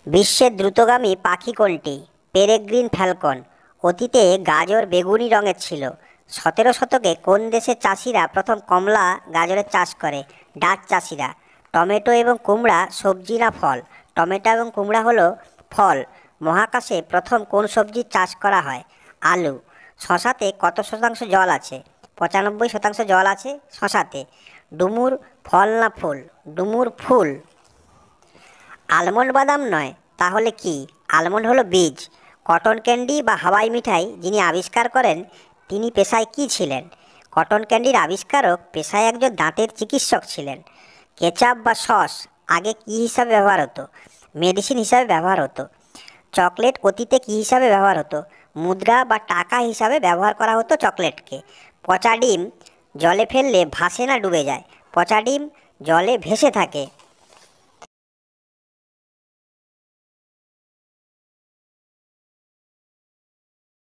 বিশ্বের দ্রুতগামী পাখি কোনটি? Peregrine Falcon. অতীতে গাজর বেগুনি রঙের ছিল। 17 শতকে কোন দেশের চাষিরা প্রথম কমলা গাজরের চাষ করে? ডাচ চাষিরা। টমেটো এবং কুমড়া সবজি না ফল? টমেটো এবং কুমড়া হলো ফল। মহাকাশে প্রথম কোন সবজির চাষ করা হয়? আলু। শশাতে কত শতাংশ জল আছে? 95% জল আছে শশাতে। ডুমুর ফল না ফুল? ডুমুর ফুল। আলমন্ড বাদাম নয় তাহলে কি? আলমন্ড হলো বীজ। কটন ক্যান্ডি বা হাওয়াই মিঠাই যিনি আবিষ্কার করেন তিনি পেশায় কি ছিলেন? কটন ক্যান্ডির আবিষ্কারক পেশায় একজন দাঁতের চিকিৎসক ছিলেন। কেচাপ বা সস আগে কি হিসাবে ব্যবহার হতো? মেডিসিন হিসাবে ব্যবহার হতো। চকলেট অতীতে কি হিসাবে ব্যবহার হতো? মুদ্রা বা টাকা হিসাবে ব্যবহার করা হতো চকলেটকে। পচা ডিম জলে ফেললে ভাসে না ডুবে যায়? পচা ডিম জলে ভেসে থাকে।